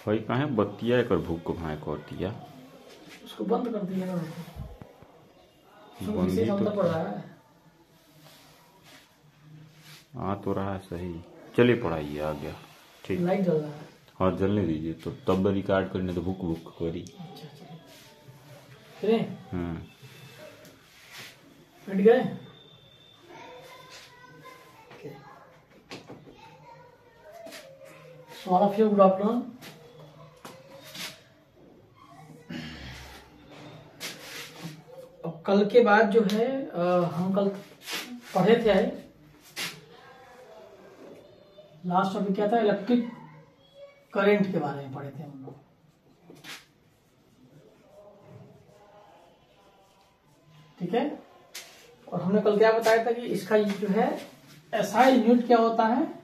भाई कहाँ है बत्तिया एक भूख को भाई कर दिया। उसको बंद कर दिया ना, बंदी तो पड़ रहा है। आ तो रहा है सही। चलिए पढ़ाइए आ गया ठीक। लाइट जल रहा है। हाँ जलने दीजिए तो तब रिकॉर्ड करने तो भूख भूख करी। अच्छा चलिए हम्म बैठ गए। So all of you, good afternoon. अब कल के बाद जो है हम कल पढ़े थे लास्ट टॉपिक क्या था, इलेक्ट्रिक करंट के बारे में पढ़े थे हम लोग। ठीक है, और हमने कल क्या बताया था कि इसका जो है एसआई यूनिट क्या होता है,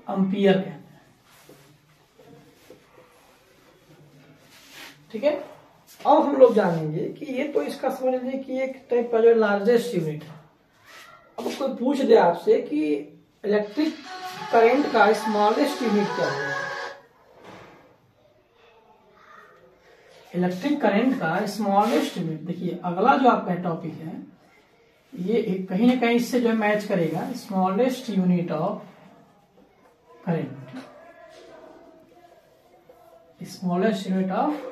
एम्पियर कहते हैं। ठीक है, अब हम लोग जानेंगे कि ये तो इसका समझ लीजिए कि एक टाइप का जो लार्जेस्ट यूनिट है। अब कोई पूछ दे आपसे कि इलेक्ट्रिक करंट का स्मॉलेस्ट यूनिट क्या है, इलेक्ट्रिक करंट का स्मॉलेस्ट यूनिट। देखिए अगला जो आपका टॉपिक है ये कहीं ना कहीं इससे जो है मैच करेगा, smallest unit of current, smallest unit of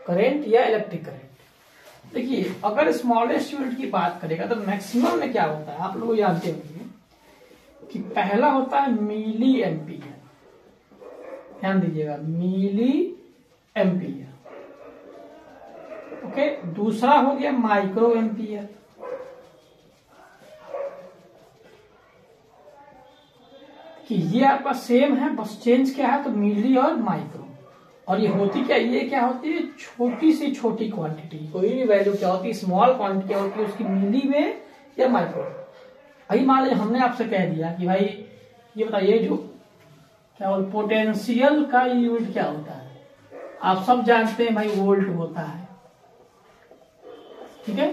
current या इलेक्ट्रिक करंट। देखिए अगर स्मॉलेस्ट यूनिट की बात करेगा तो मैक्सिमम में क्या होता है, आप लोग जानते होंगे कि पहला होता है मिली एम्पियर। ध्यान दीजिएगा, मिली एम्पियर। ओके, दूसरा हो गया माइक्रो एम्पियर। कि ये आपका सेम है, बस चेंज क्या है तो मिली और माइक्रो। और ये होती क्या, ये क्या होती है, छोटी से छोटी क्वांटिटी, कोई भी वैल्यू क्या होती है, स्मॉल क्वांटिटी क्या होती है उसकी मिली में या माइक्रो। अभी मान लीजिए हमने आपसे कह दिया कि भाई ये बताइए जो क्या बोल पोटेंशियल का यूनिट क्या होता है, आप सब जानते हैं भाई वोल्ट होता है। ठीक है,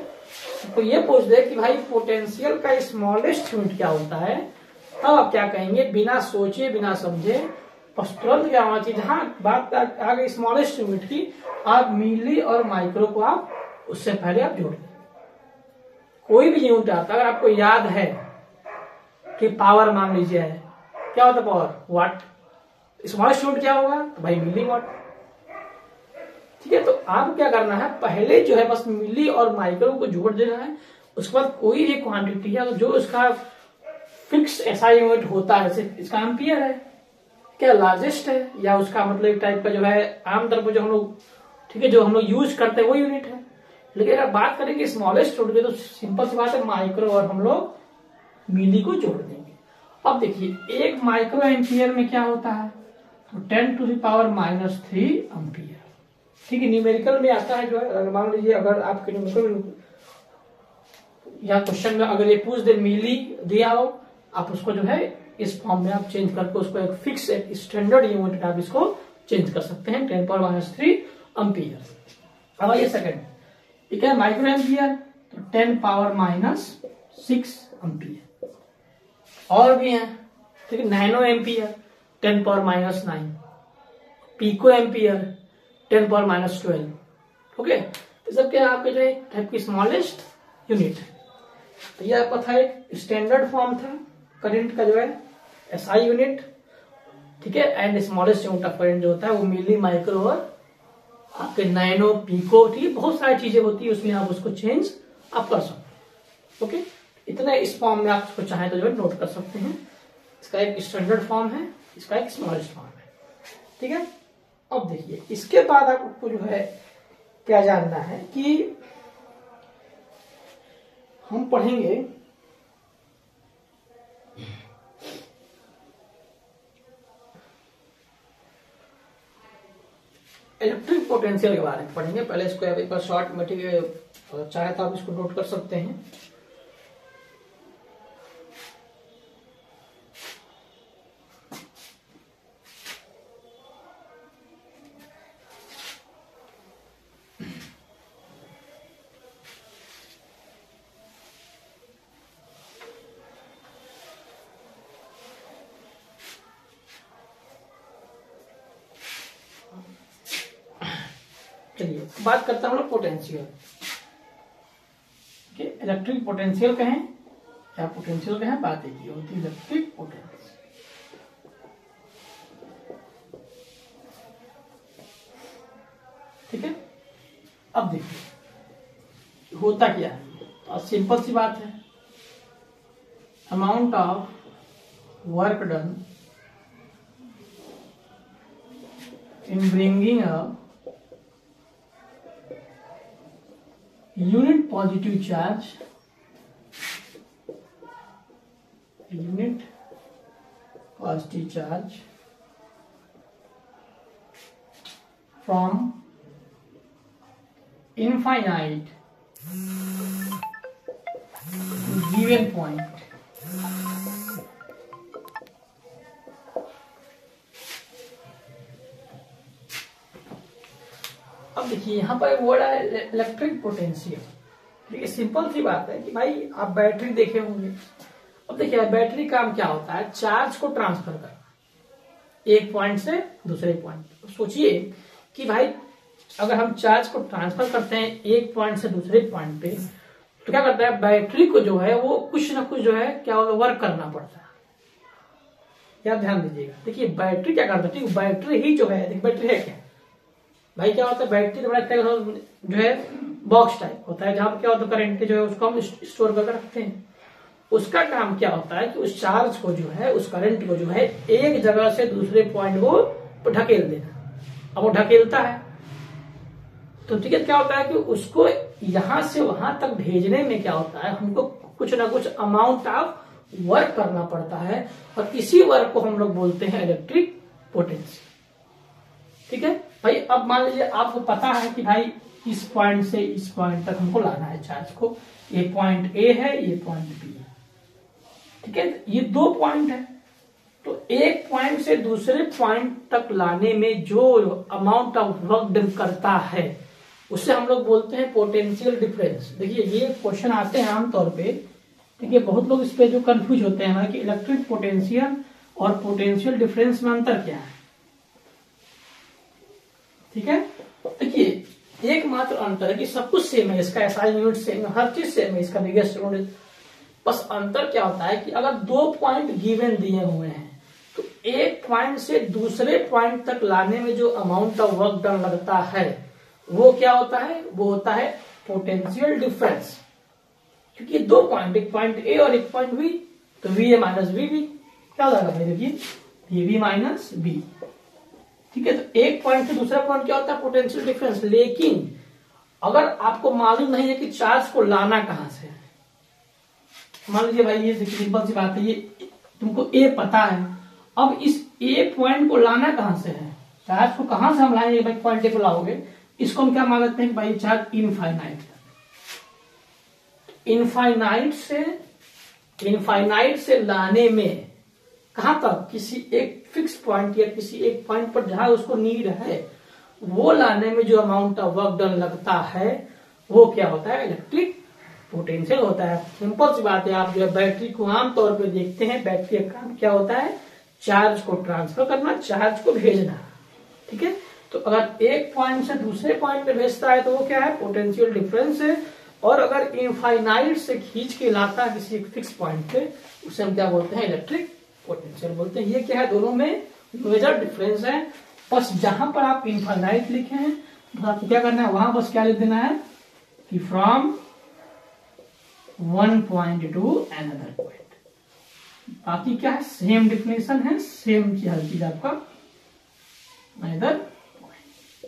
तो ये पूछ दे कि भाई पोटेंशियल का स्मॉलेस्ट यूनिट क्या होता है, तब आप क्या कहेंगे, बिना सोचे बिना समझे बस तुरंत क्या होना चाहिए, जहां बात आ गई स्मॉलेस्ट यूनिट की, आप मिली और माइक्रो को आप उससे पहले आप जोड़ दें। कोई भी यूनिट आता है, अगर आपको याद है कि पावर मान लीजिए है, क्या होता है पावर, वाट, स्मॉलेस्ट यूनिट क्या होगा तो भाई मिली वाट। ठीक है, तो आपको क्या करना है, पहले जो है बस मिली और माइक्रो को जोड़ देना है। उसके बाद कोई भी क्वांटिटी है जो उसका फिक्स एसआई यूनिट होता है, जैसे इसका एम्पियर है, क्या लार्जेस्ट है, या उसका मतलब एक टाइप का जो है आमतौर पर जो हम लोग, ठीक है, जो हम लोग यूज करते हैं वो यूनिट है। लेकिन अगर बात करेंगे स्मॉलेस्ट यूनिट की तो सिंपल सी बात है, माइक्रो और हम लोग मिली को जोड़ देंगे। अब देखिए एक माइक्रो एम्पियर में क्या होता है, तो 10⁻³ एम्पियर। ठीक है, न्यूमेरिकल में आता है जो है, मान लीजिए अगर आपके न्यूमेरिकल या क्वेश्चन में अगर ये पूछ दे मिली दिया हो, आप उसको जो है इस फॉर्म में आप चेंज करके उसको एक फिक्स एक स्टैंडर्ड यूनिट आप इसको चेंज कर सकते हैं, 10⁻³ एम्पियर। अब आइए सेकंड, ठीक है, माइक्रो एम्पियर तो 10⁻⁶ एम्पियर। और भी हैं, ठीक है, nano ampere 10⁻⁹, pico ampere 10⁻12। Okay, तो सब क्या आपके जो है टाइप की स्मॉलेस्ट यूनिट है। तो ये आपका था एक स्टैंडर्ड फॉर्म था करंट का जो है एसआई यूनिट। ठीक है, and smallest unit of current जो होता है वो मिली, माइक्रो और आपके नैनो, पीको। ठीक है, बहुत सारी चीजें होती है उसमें, आप उसको चेंज आप कर सकते हैं। ओके, इतना इस फॉर्म में आप उसको चाहें तो जो है नोट कर सकते हैं। इसका एक स्टैंडर्ड फॉर्म है, इसका एक स्मॉलेस्ट फॉर्म है। ठीक है, अब देखिए इसके बाद आपको जो है क्या जानना है कि हम पढ़ेंगे इलेक्ट्रिक पोटेंशियल के बारे में पढ़ेंगे। पहले इसको एक बार शॉर्ट में, ठीक है, चाहे तो आप इसको नोट कर सकते हैं। चलिए बात करते हैं हम लोग पोटेंशियल। इलेक्ट्रिक पोटेंशियल कहें या पोटेंशियल कहें, बात एक ही होती है, इलेक्ट्रिक पोटेंशियल। ठीक है, अब देखिए होता क्या है, तो सिंपल सी बात है, amount of work done in bringing a unit positive charge, unit positive charge from infinite given point अब देखिए यहां पर एक वर्ड है इलेक्ट्रिक पोटेंशियल। देखिए सिंपल सी बात है कि भाई आप बैटरी देखे होंगे। अब देखिए बैटरी काम क्या होता है, चार्ज को ट्रांसफर करना एक पॉइंट से दूसरे पॉइंट। सोचिए कि भाई अगर हम चार्ज को ट्रांसफर करते हैं एक पॉइंट से दूसरे पॉइंट पे, तो क्या करता है, बैटरी को जो है वो कुछ ना कुछ जो है क्या वर्क करना पड़ता है। या ध्यान दीजिएगा, देखिए बैटरी क्या करता है, ठीक बैटरी ही जो है, देखिए बैटरी है क्या भाई, क्या होता है बैटरी जो है बॉक्स टाइप होता है, जहां पर क्या होता है करंट जो है उसको हम स्टोर करके रखते हैं। उसका काम क्या होता है कि उस चार्ज को जो है, उस करंट को जो है एक जगह से दूसरे पॉइंट को ढकेल देना। अब वो ढकेलता है तो ठीक है, क्या होता है कि उसको यहां से वहां तक भेजने में क्या होता है, हमको कुछ ना कुछ अमाउंट ऑफ वर्क करना पड़ता है, और इसी वर्क को हम लोग बोलते हैं इलेक्ट्रिक पोटेंशियल। ठीक है भाई, अब मान लीजिए आपको पता है कि भाई इस पॉइंट से इस पॉइंट तक हमको लाना है चार्ज को, ये पॉइंट ए है, ये पॉइंट बी है। ठीक है, ये दो पॉइंट है, तो एक पॉइंट से दूसरे पॉइंट तक लाने में जो अमाउंट ऑफ वर्क डन करता है उससे हम लोग बोलते हैं पोटेंशियल डिफरेंस। देखिए ये क्वेश्चन आते हैं आमतौर पे, देखिए बहुत लोग इस पे जो कंफ्यूज होते हैं कि इलेक्ट्रिक पोटेंशियल और पोटेंशियल डिफरेंस में अंतर क्या है। ठीक है, देखिए एकमात्र अंतर है कि सब कुछ सेम है, इसका एसआई यूनिट सेम है, हर चीज सेम है, इसका बिगेस्ट यूनिट। बस अंतर क्या होता है कि अगर दो पॉइंट गिवन दिए हुए हैं तो एक पॉइंट से दूसरे पॉइंट तक लाने में जो अमाउंट ऑफ वर्क डन लगता है वो क्या होता है, वो होता है पोटेंशियल डिफरेंस। क्योंकि दो पॉइंट, एक पॉइंट ए और एक पॉइंट बी, तो V A minus V B क्या हो जाएगा भाई, देखिए वी माइनस बी। ठीक है, तो एक पॉइंट से दूसरा पॉइंट क्या होता है, पोटेंशियल डिफरेंस। लेकिन अगर आपको मालूम नहीं है कि चार्ज को लाना कहां से है, मान लीजिए भाई ये सिंपल सी बात है, ये तुमको ए पता है, अब इस ए पॉइंट को लाना कहां से है, चार्ज को कहां से हम लाएंगे भाई, पॉइंट ए को लाओगे, इसको हम क्या मानते हैं कि भाई चार्ज इनफाइनाइट। इनफाइनाइट से लाने में कहां तक, किसी एक फिक्स पॉइंट या किसी एक पॉइंट पर जहां उसको नीड है वो लाने में जो अमाउंट ऑफ वर्क डन लगता है वो क्या होता है, इलेक्ट्रिक पोटेंशियल होता है। सिंपल सी बात है, आप जो है बैटरी को आमतौर पर देखते हैं, बैटरी का काम क्या होता है, चार्ज को ट्रांसफर करना, चार्ज को भेजना। ठीक है, तो अगर एक पॉइंट से दूसरे पॉइंट पे भेजता है तो वो क्या है, पोटेंशियल डिफरेंस है। और अगर इनफाइनाइट से खींच के लाता है किसी एक फिक्स पॉइंट पे, उसे हम क्या बोलते हैं, इलेक्ट्रिक पोटेंशियल बोलते हैं। ये क्या है, दोनों में मेजर डिफरेंस है। बस जहां पर आप इनफाइनाइट लिखे हैं तो आपको क्या करना है, वहां बस क्या लिख देना है कि from one point two another point. बाकी क्या है, सेम डिफिनेशन है, सेम हर चीज आपका अनदर पॉइंट।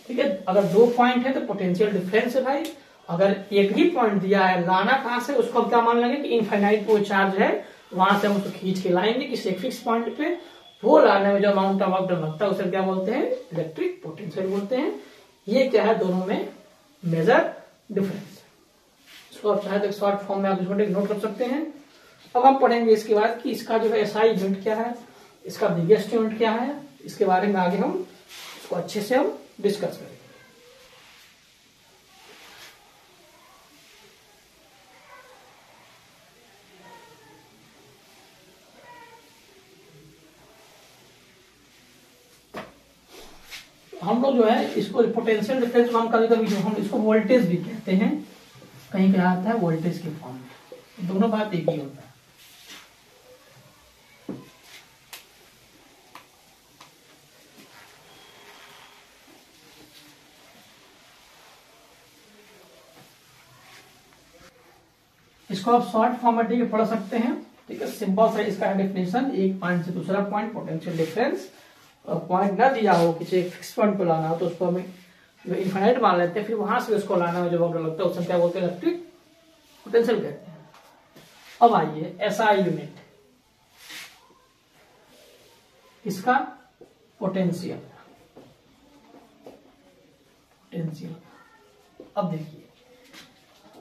ठीक है, अगर दो पॉइंट है तो पोटेंशियल डिफरेंस है भाई। अगर एक ही पॉइंट दिया है, लाना कहां से, उसको हम क्या मान लेंगे कि इनफाइनाइट वो चार्ज है, वहां से हम उसको खींच के लाएंगे किसी एक फिक्स पॉइंट पे, वो लाने में जो अमाउंट ऑफ वर्क डन लगता है उसे क्या बोलते हैं, इलेक्ट्रिक पोटेंशियल बोलते हैं। ये क्या है, दोनों में मेजर डिफरेंस। इसको आप चाहे तो शॉर्ट फॉर्म में आप इसको नोट कर सकते हैं। अब हम पढ़ेंगे इसके बाद कि इसका जो है एसआई यूनिट क्या है, इसका बिगेस्ट यूनिट क्या है, इसके बारे में आगे हम इसको अच्छे से हम डिस्कस करेंगे। हम लोग जो है इसको पोटेंशियल डिफरेंस को हम कभी कभी जो हम इसको वोल्टेज भी कहते हैं, कहीं कहीं आता है वोल्टेज के फॉर्म में, दोनों बात एक ही होता है। इसको आप शॉर्ट फॉर्मेट में पढ़ सकते हैं, ठीक है। सिंपल सा इसका डेफिनेशन, एक पॉइंट से दूसरा पॉइंट पोटेंशियल डिफरेंस, पॉइंट ना दिया हो किसी एक फिक्स पॉइंट को लाना हो तो उसको हमें इनफाइनाइट मान लेते हैं, फिर वहां से उसको लाना में जो वक्त लगता है उसमें क्या बोलते हैं, इलेक्ट्रिक पोटेंशियल कहते हैं। अब आइए एसआई यूनिट, इसका पोटेंशियल, अब देखिए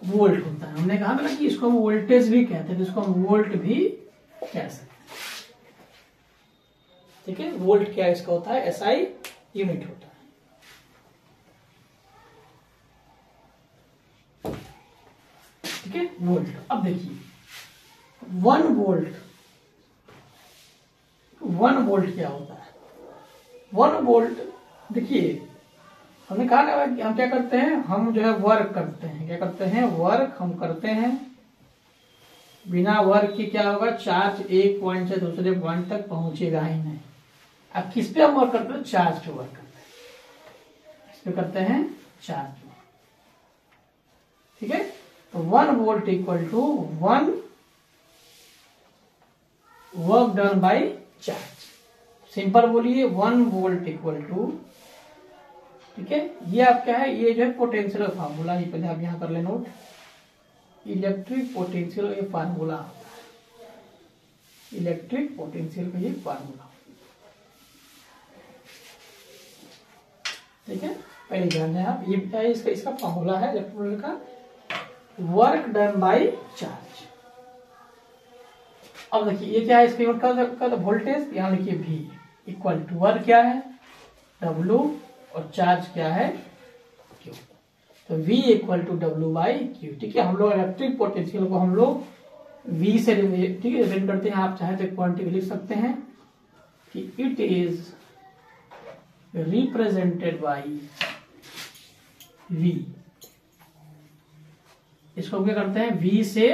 वोल्ट होता है, हमने कहा ना कि इसको हम वोल्टेज भी कहते हैं, इसको हम वोल्ट भी कह सकते हैं, ठीक है। वोल्ट क्या इसका होता है, एसआई यूनिट होता है, ठीक है, वोल्ट। अब देखिए 1 वोल्ट क्या होता है, 1 वोल्ट, देखिए हमने कहा ना कि हम क्या करते हैं, हम जो है वर्क करते हैं, क्या करते हैं, वर्क हम करते हैं, बिना वर्क के क्या होगा, चार्ज एक पॉइंट से दूसरे पॉइंट तक पहुंचेगा ही नहीं। अब किस पे हम वर्क करते हैं, चार्ज पे वर्क करते हैं, इस पे करते हैं चार्ज पे, ठीक है। तो 1 volt equal to 1 work done by charge, simple बोलिए 1 वोल्ट इक्वल टू, ठीक है। ये आप क्या है, ये जो है पोटेंशियल फार्मूला, ये पहले आप यहां कर ले नोट, इलेक्ट्रिक पोटेंशियल ये फार्मूला होता है, इलेक्ट्रिक पोटेंशियल का ये फार्मूला, ठीक है। पहले ध्यान दें आप, ये क्या है, इसका फार्मूला है इलेक्ट्रिक का, वर्क डन बाय चार्ज। अब देखिए ये क्या है, इसका यूनिट का वोल्टेज, यहां लिखिए V इक्वल टू वर्क क्या है W, और चार्ज क्या है Q, तो V equal to W by Q, ठीक है। हम लोग इलेक्ट्रिक पोटेंशियल को हम लोग V से, ठीक है, रिप्रेजेंट करते हैं। आप चाहे तो एक क्वांटिटी लिख सकते हैं कि it is represented by V, इसको क्या करते हैं, V से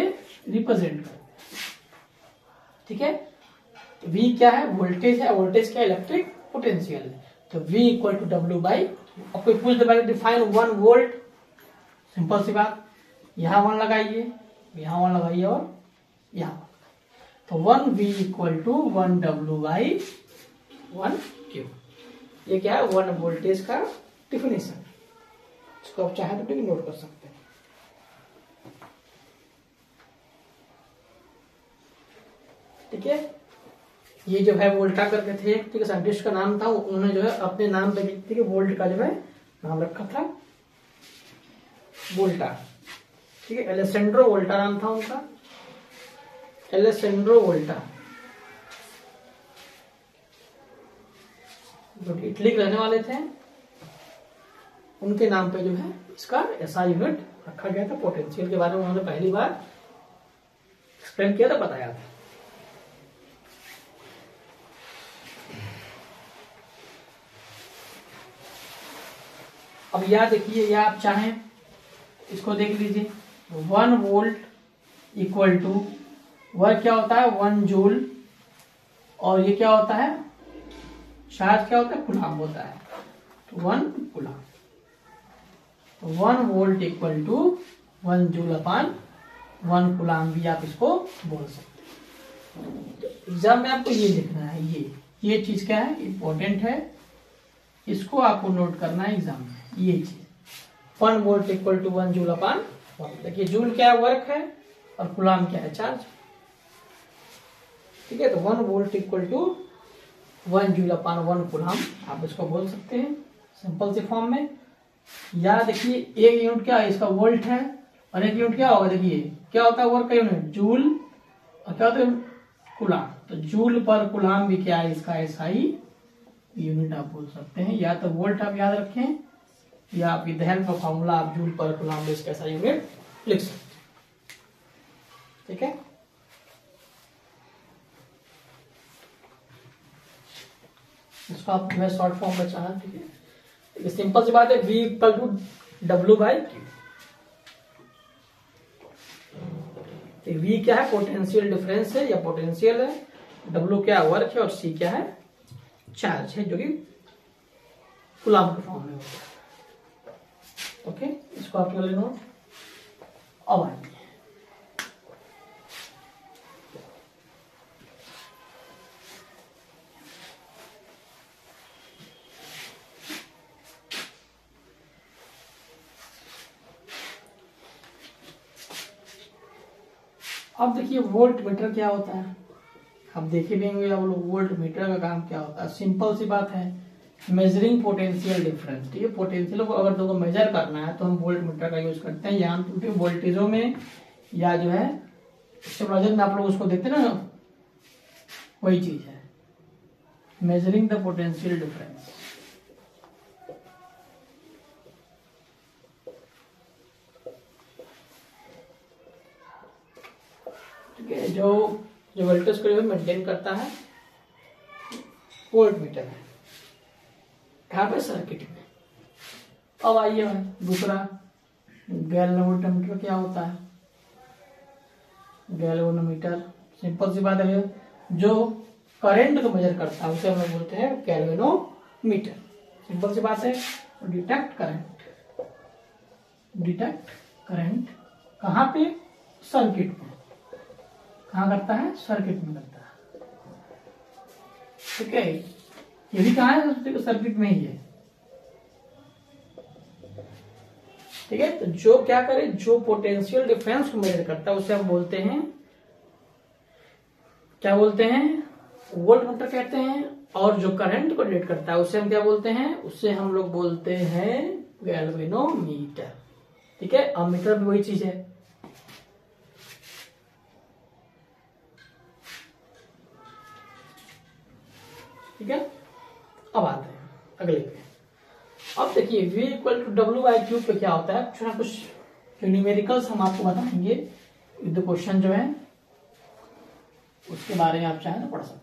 रिप्रेजेंट करते हैं, ठीक है। V क्या है, वोल्टेज है, वोल्टेज क्या, इलेक्ट्रिक पोटेंशियल है, तो V equal to W by, अब कोई पूछ दे डिफाइन 1 वोल्ट, सिंपल सी बात, यहां 1 लगाइए, यहां 1 लगाइए और यहां, तो 1 V equal to 1 W by 1 Q, ये क्या है 1 वोल्टेज का डिफिनेशन, इसको आप चाहे तो नोट कर सकते हैं, ठीक है। ये जो है वोल्टा करके थे, ठीक है, साइंटिस्ट का नाम था, उन्होंने जो है अपने नाम पे, ठीक है, वोल्ट का जो है नाम रखा था वोल्टा, ठीक है। एलेसेंड्रो वोल्टा नाम था उनका, एलेसेंड्रो वोल्टा, जो इटली के रहने वाले थे, उनके नाम पे जो है इसका ऐसा यूनिट रखा गया था। पोटेंशियल के बारे में उन्होंने पहली बार एक्सप्लेन किया था, बताया था। अब यह देखिए, या आप चाहें इसको देख लीजिए, 1 वोल्ट इक्वल टू, वह क्या होता है 1 जूल, और ये क्या होता है, चार्ज क्या होता है, कूलम होता है, तो 1 कूलम, तो 1 volt equal to 1 joule upon 1 coulomb भी आप इसको बोल सकते हैं। एग्जाम में आपको ये लिखना है, ये चीज क्या है, इंपॉर्टेंट है, इसको आपको नोट करना है एग्जाम में, ये चीज 1 volt equal to 1 joule upon 1, देखिए जूल क्या है, वर्क है, और कूलम क्या है, चार्ज, ठीक है। तो 1 volt equal to 1 joule upon 1 coulomb आप इसको बोल सकते हैं सिंपल से फॉर्म में। या देखिए एक यूनिट क्या है, इसका वोल्ट है, और एक यूनिट क्या होगा, देखिए क्या होता है वर्क का यूनिट जूल, और क्या होता है कूलम, तो जूल पर कूलम भी क्या है इसका एसआई यूनिट आप बोल सकते हैं। या तो वोल्ट आप याद रखें, या आप ध्यान का फॉर्मूला आप जूल पर कूलम इसका ऐसा यूनिट लिख सकते हैं, ठीक है। इसको आप जो है शॉर्ट फॉर्म में चाहें, ठीक है, ये सिंपल सी बात है, V equal to W/Q। V क्या है, पोटेंशियल डिफरेंस है या पोटेंशियल है, W क्या वर्क है और C क्या है, चार्ज है, जो कि कूलम्ब के फॉर्म में होता है। ओके, इसको आप कर लेना। अब आइए अब देखिए वोल्ट मीटर क्या होता है। आप देखे भी होंगे आप लोग वोल्ट मीटर का काम क्या होता है। सिंपल सी बात है, मेजरिंग पोटेंशियल डिफरेंस। ठीक है, पोटेंशियल को अगर तो मेजर करना है तो हम वोल्ट मीटर का यूज करते हैं, या हम वोल्टेजों में या जो है स्टेबलाइजर में आप लोग उसको देखते हैं ना, वही चीज है, मेजरिंग द पोटेंशियल डिफरेंस। ठीक है, जो वोल्टेज को मेंटेन करता है वोल्ट मीटर है, कहाँ पे, सर्किट में। अब आइए दूसरा, गैल्वेनोमीटर क्या होता है। गैल्वेनोमीटर सिंपल सी बात है, जो करंट को मेजर करता है उसे हम लोग बोलते हैं गैल्वेनोमीटर। सिंपल सी बात है, डिटेक्ट करंट कहाँ पे, सर्किट में। कहाँ करता है, सर्किट में करता है। ठीक है, ये भी कहाँ है, सर्किट में ही है। ठीक है, तो जो क्या करे, जो पोटेंशियल डिफरेंस को मेजर करता है उसे हम बोलते हैं, क्या बोलते हैं, वोल्ट मीटर कहते हैं। और जो करंट को डिटेक्ट करता है उसे हम क्या बोलते हैं, उससे हम लोग बोलते हैं गैल्वेनोमीटर। ठीक है, अमीटर भी वही चीज है। ठीक है, अब आते हैं अगले पे। अब देखिए V इक्वल टू W/Q पे क्या होता है, कुछ ना कुछ जो न्यूमेरिकल्स हम आपको बताएंगे, विद क्वेश्चन जो है उसके बारे में आप चाहें तो पढ़ सकते हैं।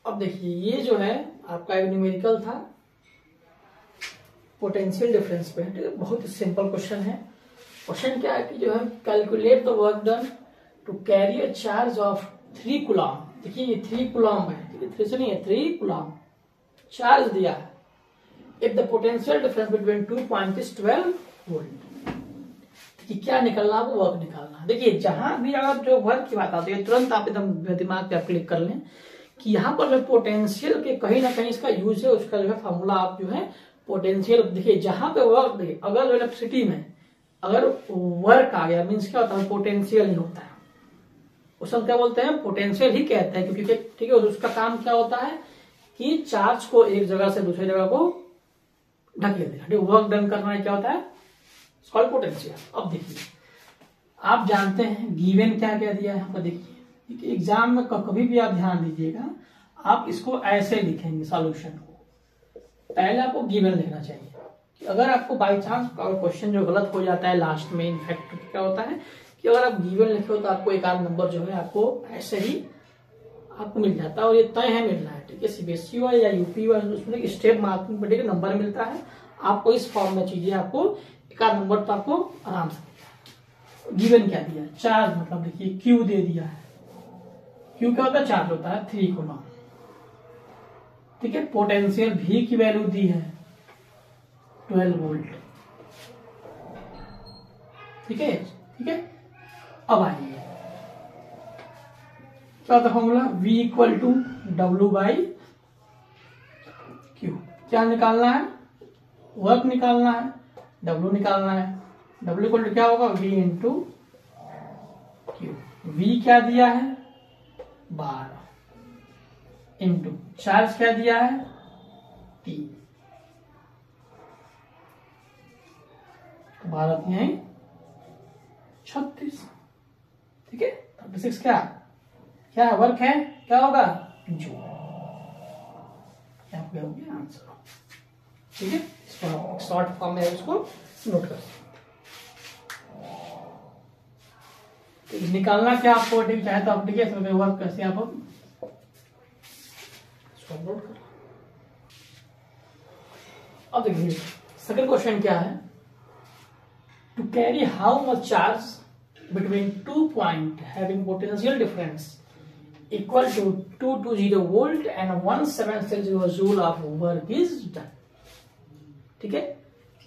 अब देखिए ये जो है आपका एक न्यूमेरिकल था पोटेंशियल डिफरेंस पे। ठीक है, बहुत ही सिंपल क्वेश्चन है। क्वेश्चन क्या है कि जो है calculate the work done to carry a charge of 3 coulomb. देखिए ये 3 कूलम है, ठीक है, 3 से नहीं है, 3 कूलम चार्ज दिया है। If the potential difference between 2 point is 12 volt. कि क्या निकलना, वो वर्क निकालना। देखिए जहां भी आप जो वर्क की बात आती है तुरंत आप एकदम दिमाग पे क्लिक कर लें कि यहाँ पर जो पोटेंशियल के कहीं ना कहीं इसका यूज है, उसका जो है फॉर्मूला आप जो है पोटेंशियल। देखिए जहां पे वर्क, देखिए अगर जो इलेक्ट्रिसिटी में अगर वर्क आ गया मीन्स क्या होता है, पोटेंशियल ही होता है। उसे हम क्या बोलते हैं, पोटेंशियल ही कहते हैं, क्योंकि ठीक है उसका काम क्या होता है कि चार्ज को एक जगह से दूसरी जगह को ढकेल देना, वर्क डन करना क्या होता है, कॉल्ड पोटेंशियल। अब देखिए आप जानते हैं गिवन क्या क्या दिया है यहाँ पर। देखिए एग्जाम में कभी भी आप ध्यान दीजिएगा, आप इसको ऐसे लिखेंगे सॉल्यूशन को। पहले आपको गिवन लिखना चाहिए कि अगर आपको बाई चांस क्वेश्चन जो गलत हो जाता है लास्ट में, इनफैक्ट क्या होता है कि अगर आप गिवन लिखे हो तो आपको एक आध नंबर जो है आपको ऐसे ही आपको मिल जाता है, और ये तय है मिलना है। ठीक है, सीबीएसई हुआ या यूपी हुआ, उसमें स्टेप मार्किंग पर ठीक नंबर मिलता है आपको। इस फॉर्म में चीजें आपको एक आध नंबर तो आपको आराम से। गिवन क्या दिया, चार्ज, मतलब देखिए क्यू दे दिया है। क्यू क्या होता है, चार्ज होता है 3 कूलम। ठीक है, पोटेंशियल भी की वैल्यू दी है 12 वोल्ट। ठीक है, ठीक है। अब आइए क्या होता formula, V equal to W by Q। क्या निकालना है, वर्क निकालना है, W निकालना है। W इक्वल टू क्या होगा, V इंटू Q। V क्या दिया है 12 इंटू चार्ज क्या दिया है 3, 12 यही 36, ठीक है। 36 क्या है, वर्क है, क्या होगा जो, क्या हो गया आंसर, ठीक है। इसको शॉर्ट फॉर्म में इसको नोट कर तो निकालना क्या आपको, ठीक चाहे तो आप देखिए इसमें वर्क कैसे आप नोट कर। अब देखिए सेकंड क्वेश्चन क्या है, to carry how much charge between 2 points having potential difference equal to 220 volt and 1760 joule of work is done। ठीक है,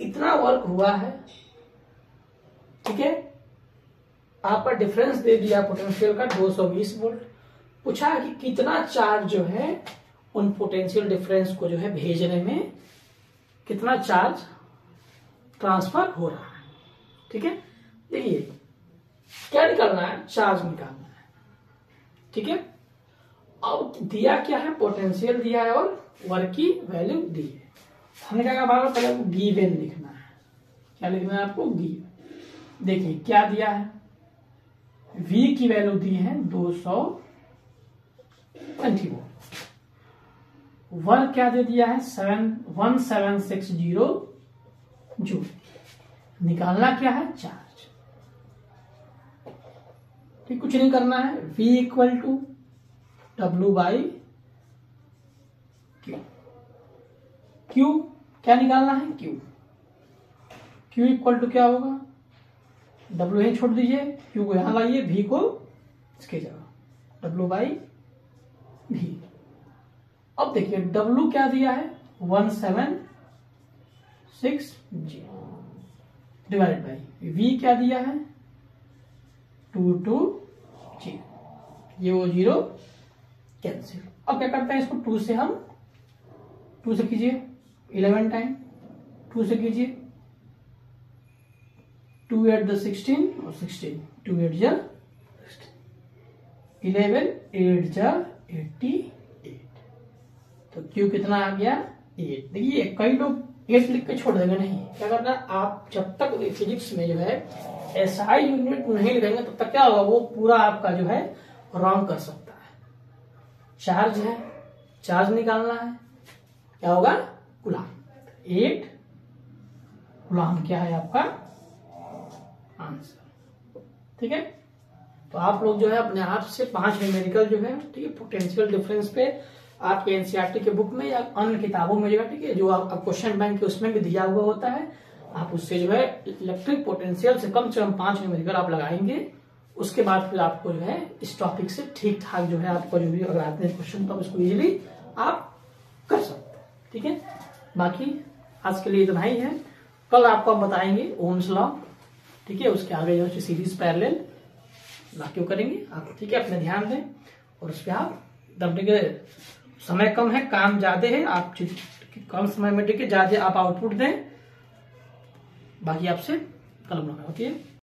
इतना वर्क हुआ है, ठीक है। आपका डिफरेंस दे दिया पोटेंशियल का 220 वोल्ट, पूछा कि कितना चार्ज जो है उन पोटेंशियल डिफरेंस को जो है भेजने में कितना चार्ज ट्रांसफर हो रहा है, ठीक है। देखिए क्या निकालना है, चार्ज निकालना है, ठीक है। अब दिया क्या है, पोटेंशियल दिया है और वर्क की वैल्यू दी है। हमने क्या कहा, पहले गिवन लिखना है, क्या लिखना है आपको, गिवन। देखिए क्या दिया है, V की वैल्यू दी है 220 वोल्ट, वर्क क्या दे दिया है 1760 जूल। निकालना क्या है, चार्ज, ठीक, कुछ नहीं करना है। V equal to W by Q। Q क्या निकालना है, Q इक्वल टू क्या होगा, W यही छोड़ दीजिए, Q को यहां लाइए, V को इसके जगह, W बाई V। अब देखिए W क्या दिया है 1760 डिवाइड बाई V क्या दिया है 220, ये वो 0 कैंसिल। अब क्या करते हैं, इसको 2 से हम 2 से कीजिए 11 टाइम, 2 से कीजिए 2 8 द 16 और 16 2 8 जा 11 8 जा 88, तो Q कितना आ गया 8। देखिए कई लोग 8 लिख के छोड़ देंगे, नहीं, क्या करना है आप, जब तक फिजिक्स में जो है SI यूनिट नहीं लिखेंगे तब तक क्या होगा, वो पूरा आपका जो है रॉन्ग कर सकता है। चार्ज है, चार्ज निकालना है, क्या होगा कूलाम, 8 कूलाम क्या है आपका आंसर, ठीक है। तो आप लोग जो है अपने आप से 5 न्यूमेरिकल जो है, ठीक है, पोटेंशियल डिफरेंस पे आपके एनसीईआरटी के बुक में या अन्य किताबों में जो है, ठीक है, जो आप क्वेश्चन बैंक के उसमें भी दिया हुआ होता है, आप उससे जो है इलेक्ट्रिक पोटेंशियल से कम 5 न्यूमेरिकल आप लगाएंगे। उसके बाद फिर आपको जो है इस टॉपिक से ठीक ठाक जो है आपको जो भी अगर आते हैं क्वेश्चन तो आप इसको इजीली आप कर सकते हैं, ठीक है। बाकी आज के लिए इतना ही है, कल आपको हम बताएंगे ओम्स लॉ, ठीक है, उसके आगे जो है सीरीज पैरेलल बाकी करेंगे आप, ठीक है। अपने ध्यान दें और उस पर आप समय कम है, काम ज्यादा है, आप कम समय में ठीक है ज्यादा आप आउटपुट दें। बाकी आपसे कल मुलाकात होती है।